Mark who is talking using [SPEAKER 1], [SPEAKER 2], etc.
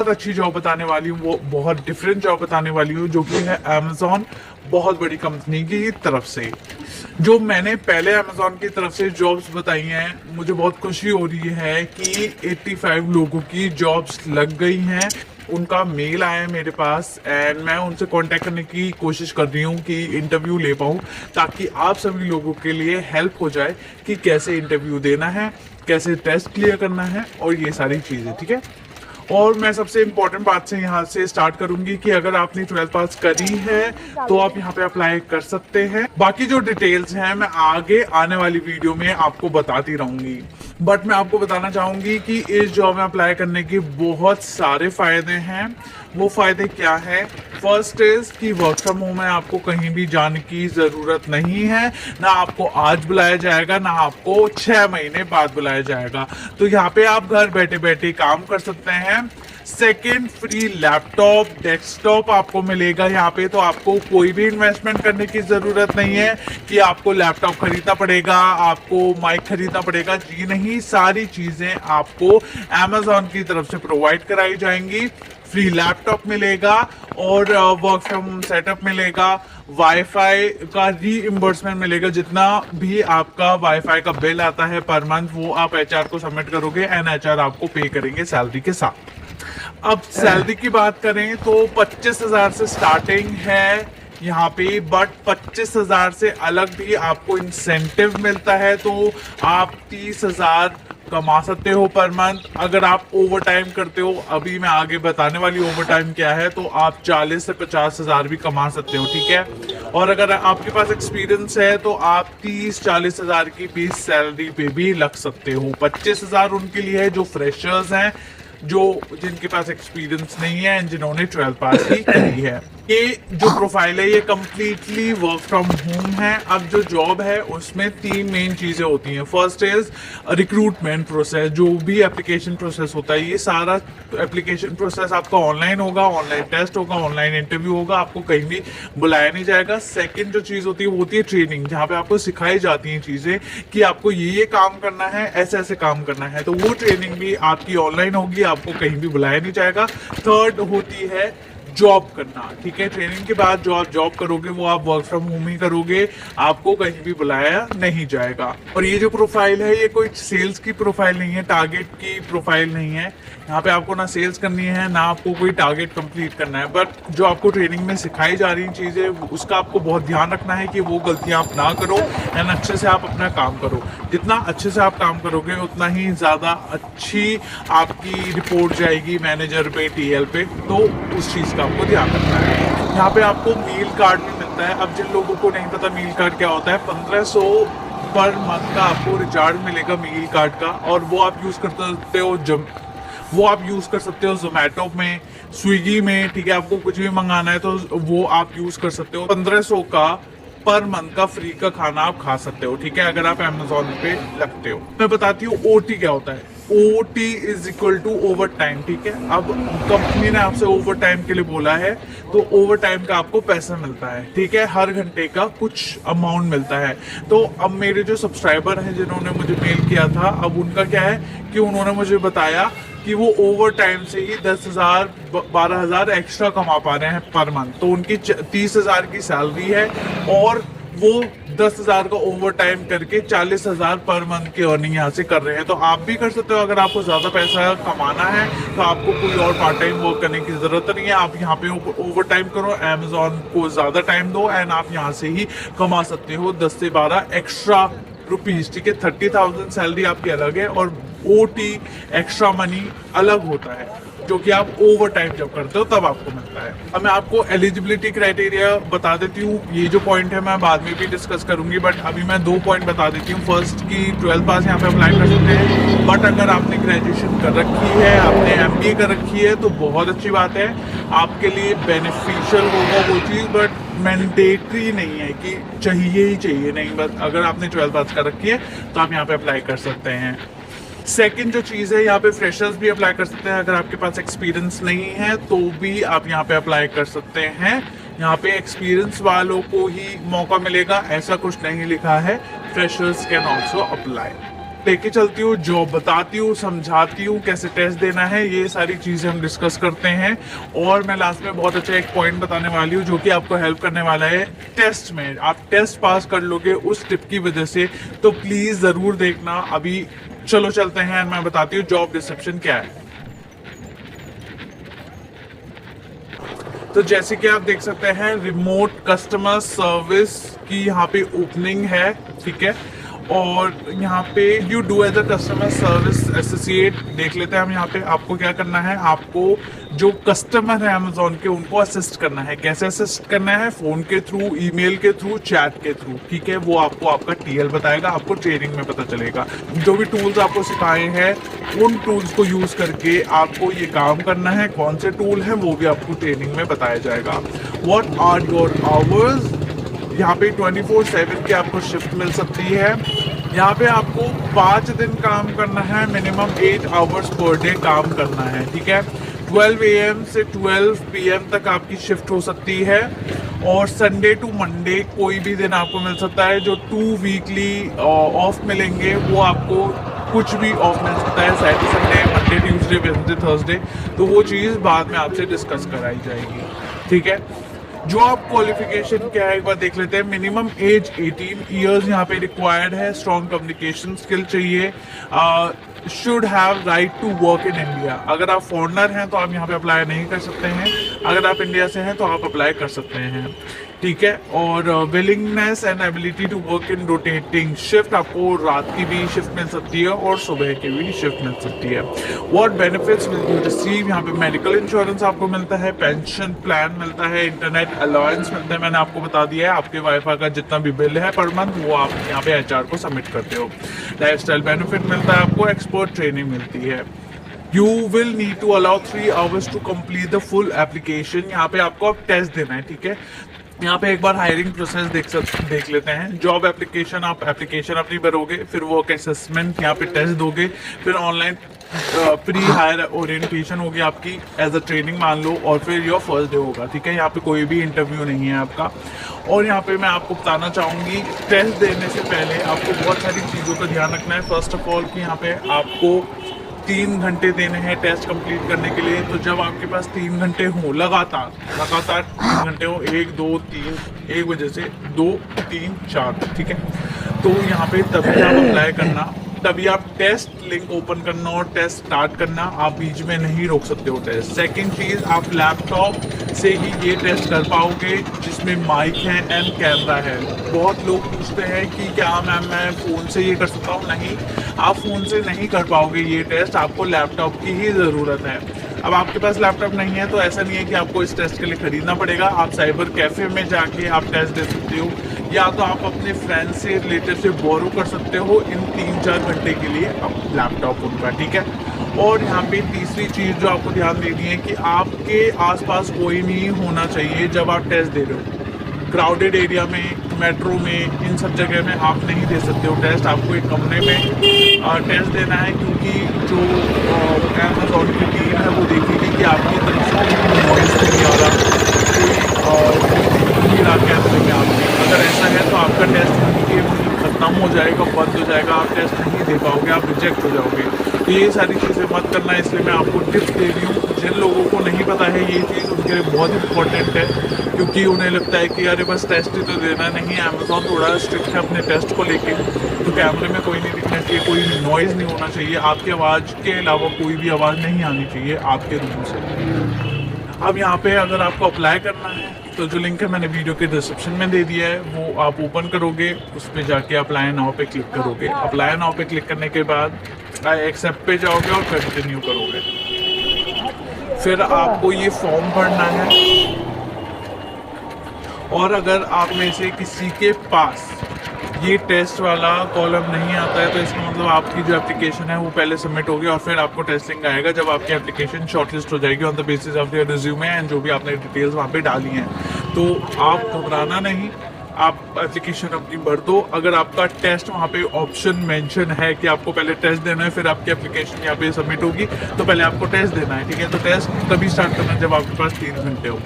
[SPEAKER 1] बहुत अच्छी जॉब बताने वाली हूँ, वो बहुत डिफरेंट जॉब बताने वाली हूँ, जो कि है अमेजोन बहुत बड़ी कंपनी की तरफ से। जो मैंने पहले अमेजोन की तरफ से जॉब्स बताई हैं, मुझे बहुत खुशी हो रही है कि 85 लोगों की जॉब्स लग गई हैं। उनका मेल आया है मेरे पास एंड मैं उनसे कांटेक्ट करने की कोशिश कर रही हूँ कि इंटरव्यू ले पाऊँ, ताकि आप सभी लोगों के लिए हेल्प हो जाए कि कैसे इंटरव्यू देना है, कैसे टेस्ट क्लियर करना है और ये सारी चीज़ें। ठीक है, और मैं सबसे इम्पोर्टेंट बात से यहाँ से स्टार्ट करूंगी कि अगर आपने 12th पास करी है तो आप यहाँ पे अप्लाई कर सकते हैं। बाकी जो डिटेल्स हैं मैं आगे आने वाली वीडियो में आपको बताती रहूंगी, बट मैं आपको बताना चाहूंगी कि इस जॉब में अप्लाई करने के बहुत सारे फायदे हैं। वो फायदे क्या है? फर्स्ट इज कि वर्क फ्रॉम होम है, आपको कहीं भी जाने की जरूरत नहीं है, ना आपको आज बुलाया जाएगा ना आपको 6 महीने बाद बुलाया जाएगा। तो यहाँ पे आप घर बैठे बैठे काम कर सकते हैं। सेकेंड, फ्री लैपटॉप डेस्कटॉप आपको मिलेगा यहाँ पे, तो आपको कोई भी इन्वेस्टमेंट करने की जरूरत नहीं है कि आपको लैपटॉप खरीदना पड़ेगा, आपको माइक खरीदना पड़ेगा। जी नहीं, सारी चीजें आपको अमेजोन की तरफ से प्रोवाइड कराई जाएंगी। फ्री लैपटॉप मिलेगा और वर्क फ्रॉम होम सेटअप मिलेगा, वाईफाई का रीइंबर्समेंट मिलेगा। जितना भी आपका वाईफाई का बिल आता है पर मंथ, वो आप एचआर को सबमिट करोगे एंड एचआर आपको पे करेंगे सैलरी के साथ। अब सैलरी की बात करें तो 25,000 से स्टार्टिंग है यहाँ पे, बट 25,000 से अलग भी आपको इंसेंटिव मिलता है, तो आप 30,000 कमा सकते हो पर मंथ। अगर आप ओवर टाइम करते हो, अभी मैं आगे बताने वाली ओवर टाइम क्या है, तो आप 40 से 50,000 भी कमा सकते हो। ठीक है, और अगर आपके पास एक्सपीरियंस है तो आप 30-40 हजार की बेस सैलरी पे भी लग सकते हो। 25,000 उनके लिए है जो फ्रेशर्स हैं, जो जिनके पास एक्सपीरियंस नहीं है, जिन्होंने 12th पास ही करी है। ये जो प्रोफाइल है ये कम्प्लीटली वर्क फ्रॉम होम है। अब जो जॉब है उसमें 3 मेन चीजें होती हैं। फर्स्ट इज रिक्रूटमेंट प्रोसेस, जो भी एप्लीकेशन प्रोसेस होता है, ये सारा एप्लीकेशन प्रोसेस आपका ऑनलाइन होगा, ऑनलाइन टेस्ट होगा, ऑनलाइन इंटरव्यू होगा, आपको कहीं भी बुलाया नहीं जाएगा। सेकेंड जो चीज होती है वो होती है ट्रेनिंग, जहाँ पे आपको सिखाई जाती हैं चीजें कि आपको ये काम करना है, ऐसे ऐसे काम करना है, तो वो ट्रेनिंग भी आपकी ऑनलाइन होगी, आपको कहीं भी बुलाया नहीं जाएगा। थर्ड होती है जॉब करना। ठीक है, ट्रेनिंग के बाद जो आप जॉब करोगे वो आप वर्क फ्रॉम होम ही करोगे, आपको कहीं भी बुलाया नहीं जाएगा। और ये जो प्रोफाइल है ये कोई सेल्स की प्रोफाइल नहीं है, टारगेट की प्रोफाइल नहीं है। यहाँ पे आपको ना सेल्स करनी है ना आपको कोई टारगेट कंप्लीट करना है, बट जो आपको ट्रेनिंग में सिखाई जा रही चीजें उसका आपको बहुत ध्यान रखना है कि वो गलतियां आप ना करो एंड अच्छे से आप अपना काम करो। जितना अच्छे से आप काम करोगे उतना ही ज्यादा अच्छी आपकी रिपोर्ट जाएगी मैनेजर पे, टीएल पे, तो उस चीज का आपको ध्यान रखना है। यहाँ पे आपको मील कार्ड भी मिलता है। अब जिन लोगों को नहीं पता मील कार्ड क्या होता है, 1500 पर मंथ का आपको रिचार्ज मिलेगा मील कार्ड का, और वो आप यूज कर सकते हो जोमेटो में, स्विगी में। ठीक है, आपको कुछ भी मंगाना है तो वो आप यूज कर सकते हो। 1500 का पर मंथ का फ्री का खाना आप खा सकते हो। ठीक है, अगर आप अमेजोन पे लगते हो। मैं बताती हूँ ओटी क्या होता है। OT is equal to overtime. ठीक है, अब कंपनी ने आपसे ओवर टाइम के लिए बोला है, तो ओवर टाइम का आपको पैसा मिलता है। ठीक है, हर घंटे का कुछ अमाउंट मिलता है। तो अब मेरे जो सब्सक्राइबर हैं जिन्होंने मुझे मेल किया था, अब उनका क्या है कि उन्होंने मुझे बताया कि वो ओवर टाइम से ही 10,000 12,000 एक्स्ट्रा कमा पा रहे हैं पर मंथ। तो उनकी 30,000 की सैलरी है और वो 10,000 का ओवर टाइम करके 40,000 पर मंथ की अर्निंग यहाँ से कर रहे हैं। तो आप भी कर सकते हो। अगर आपको ज्यादा पैसा कमाना है तो आपको कोई और पार्ट टाइम वर्क करने की जरूरत नहीं है। आप यहाँ पे ओवर टाइम करो, अमेजोन को ज्यादा टाइम दो एंड आप यहाँ से ही कमा सकते हो 10 से 12 एक्स्ट्रा रुपीज। ठीक है, 30,000 सैलरी आपकी अलग है और OT एक्स्ट्रा मनी अलग होता है, जो कि आप ओवर टाइम जब करते हो तब आपको मिलता है। अब मैं आपको एलिजिबिलिटी क्राइटेरिया बता देती हूँ। ये जो पॉइंट है मैं बाद में भी डिस्कस करूंगी, बट अभी मैं 2 पॉइंट बता देती हूँ। फर्स्ट की 12th पास यहाँ पे अप्लाई कर सकते हैं, बट अगर आपने ग्रेजुएशन कर रखी है, आपने MBA कर रखी है तो बहुत अच्छी बात है, आपके लिए बेनिफिशियल होगा वो चीज़, बट मैंडेटरी नहीं है कि चाहिए ही चाहिए नहीं। बस अगर आपने 12th पास कर रखी है तो आप यहाँ पे अप्लाई कर सकते हैं। सेकंड जो चीज़ है, यहाँ पे फ्रेशर्स भी अप्लाई कर सकते हैं। अगर आपके पास एक्सपीरियंस नहीं है तो भी आप यहाँ पे अप्लाई कर सकते हैं। यहाँ पे एक्सपीरियंस वालों को ही मौका मिलेगा, ऐसा कुछ नहीं लिखा है। Freshers can also apply. लेके चलती हूँ, जॉब बताती हूँ, समझाती हूँ कैसे टेस्ट देना है, ये सारी चीज़ें हम डिस्कस करते हैं। और मैं लास्ट में बहुत अच्छा एक पॉइंट बताने वाली हूँ जो कि आपको हेल्प करने वाला है टेस्ट में। आप टेस्ट पास कर लोगे उस टिप की वजह से, तो प्लीज़ ज़रूर देखना। अभी चलो चलते हैं, मैं बताती हूँ जॉब डिस्क्रिप्शन क्या है। तो जैसे कि आप देख सकते हैं, रिमोट कस्टमर सर्विस की यहाँ पे ओपनिंग है, ठीक है। और यहाँ पे you do as a customer service associate देख लेते हैं हम। यहाँ पे आपको क्या करना है, आपको जो कस्टमर है अमेजोन के उनको असिस्ट करना है। कैसे असिस्ट करना है, फोन के थ्रू, ईमेल के थ्रू, चैट के थ्रू, ठीक है। वो आपको आपका टीएल बताएगा, आपको ट्रेनिंग में पता चलेगा। जो भी टूल्स आपको सिखाए हैं उन टूल्स को यूज करके आपको ये काम करना है। कौन से टूल है वो भी आपको ट्रेनिंग में बताया जाएगा। व्हाट आर योर आवर्स, यहाँ पे 24/7 की आपको शिफ्ट मिल सकती है। यहाँ पे आपको 5 दिन काम करना है, मिनिमम 8 आवर्स पर डे काम करना है, ठीक है। 12 AM से 12 PM तक आपकी शिफ्ट हो सकती है। और संडे टू मंडे कोई भी दिन आपको मिल सकता है। जो 2 वीकली ऑफ मिलेंगे वो आपको कुछ भी ऑफ मिल सकता है, Saturday Sunday, Monday Tuesday Wednesday Thursday. तो वो चीज़ बाद में आपसे डिस्कस कराई जाएगी, ठीक है। जॉब क्वालिफिकेशन क्या है एक बार देख लेते हैं। मिनिमम एज 18 ईयर्स यहाँ पे रिक्वायर्ड है। स्ट्रॉन्ग कम्युनिकेशन स्किल चाहिए। Should have right to work in India. अगर आप फॉरेनर हैं तो आप यहाँ पे अप्लाई नहीं कर सकते हैं, अगर आप इंडिया से हैं तो आप अप्लाई कर सकते हैं, ठीक है। और willingness and ability to work in rotating shift, आपको रात की भी शिफ्ट मिल सकती है और सुबह की भी शिफ्ट मिल सकती है। What benefits will you receive, यहाँ पे मेडिकल इंश्योरेंस आपको मिलता है, पेंशन प्लान मिलता है, इंटरनेट अलाउंस मिलता है, मैंने आपको बता दिया है। आपके वाईफाई का जितना भी बिल है पर मंथ वो आप यहाँ पे HR को सबमिट करते हो। लाइफस्टाइल बेनिफिट मिलता है आपको, एक्सपर्ट ट्रेनिंग मिलती है। You will need to allow 3 hours to complete the full application. यहाँ पे आपको अब टेस्ट देना है, ठीक है। यहाँ पे एक बार हायरिंग प्रोसेस देख लेते हैं। जॉब एप्लीकेशन, आप एप्लीकेशन अपनी भरोगे, फिर वर्क असेसमेंट, यहाँ पे टेस्ट दोगे, फिर ऑनलाइन प्री हायर ओरिएंटेशन होगी आपकी एज अ ट्रेनिंग मान लो, और फिर योर फर्स्ट डे होगा, ठीक है। यहाँ पे कोई भी इंटरव्यू नहीं है आपका। और यहाँ पे मैं आपको बताना चाहूँगी, टेस्ट देने से पहले आपको बहुत सारी चीज़ों का ध्यान रखना है। फर्स्ट ऑफ ऑल कि यहाँ पे आपको 3 घंटे देने हैं टेस्ट कंप्लीट करने के लिए। तो जब आपके पास 3 घंटे हो, लगातार 3 घंटे हो, 1 2 3, 1 बजे से 2 3 4, ठीक है। तो यहाँ पे तभी आप अप्लाई करना, तभी आप टेस्ट लिंक ओपन करना और टेस्ट स्टार्ट करना। आप बीच में नहीं रोक सकते हो टेस्ट। सेकंड चीज़, आप लैपटॉप से ही ये टेस्ट कर पाओगे जिसमें माइक है एंड कैमरा है। बहुत लोग पूछते हैं कि क्या मैम मैं फ़ोन से ये कर सकता हूँ, नहीं, आप फ़ोन से नहीं कर पाओगे ये टेस्ट, आपको लैपटॉप की ही ज़रूरत है। अब आपके पास लैपटॉप नहीं है तो ऐसा नहीं है कि आपको इस टेस्ट के लिए खरीदना पड़ेगा। आप साइबर कैफ़े में जाके आप टेस्ट दे सकते हो, या तो आप अपने फ्रेंड से, रिलेटिव से बोरो कर सकते हो इन 3-4 घंटे के लिए लैपटॉप उनका, ठीक है। और यहाँ पे तीसरी चीज़ जो आपको ध्यान देनी है कि आपके आसपास कोई नहीं होना चाहिए जब आप टेस्ट दे रहे हो। क्राउडेड एरिया में, मेट्रो में, इन सब जगह में आप नहीं दे सकते हो टेस्ट। आपको एक कमरे में टेस्ट देना है, क्योंकि जो अमेज़ॉन की टीम है वो देखेगी कि आपकी तरफ से कोई नॉइस नहीं आ रहा, कोई कैमरे में आपके। अगर ऐसा है तो आपका टेस्ट खत्म हो जाएगा, बंद हो जाएगा, आप टेस्ट नहीं दे पाओगे, आप रिजेक्ट हो जाओगे। तो ये सारी चीज़ें मत करना, इसलिए मैं आपको टिप्स दे रही हूँ। जिन लोगों को नहीं पता है ये चीज़, उनके लिए बहुत इंपॉर्टेंट है, क्योंकि उन्हें लगता है कि अरे बस टेस्ट ही तो देना नहीं। अमेज़ॉन थोड़ा स्ट्रिक्ट है अपने टेस्ट को लेके। तो कैमरे में कोई नहीं दिखना चाहिए, कोई नॉइज़ नहीं होना चाहिए, आपकी आवाज़ के अलावा कोई भी आवाज़ नहीं आनी चाहिए आपके रूम से। अब यहाँ पे अगर आपको अप्लाई करना है तो जो लिंक है मैंने वीडियो के डिस्क्रिप्शन में दे दिया है, वो आप ओपन करोगे, उस पर जाके अप्लाई नाउ पे क्लिक करोगे। अप्लाई नाउ पे क्लिक करने के बाद एक्सेप्ट पे जाओगे और कंटिन्यू करोगे। फिर आपको ये फॉर्म भरना है, और अगर आप में से किसी के पास ये टेस्ट वाला कॉलम नहीं आता है तो इसका मतलब आपकी जो एप्लीकेशन है वो पहले सबमिट होगी, और फिर आपको टेस्ट लिंक आएगा जब आपकी एप्लीकेशन शॉर्टलिस्ट हो जाएगी on the basis of your resume and जो भी आपने डिटेल्स वहाँ पे डाली हैं। तो आप घबराना नहीं, आप एप्लीकेशन अपनी भर दो। अगर आपका टेस्ट वहाँ पे ऑप्शन मेंशन है कि आपको पहले टेस्ट देना है फिर आपकी एप्लीकेशन यहाँ पे सबमिट होगी, तो पहले आपको टेस्ट देना है, ठीक है। तो टेस्ट तभी स्टार्ट करना है जब आपके पास 3 घंटे हो।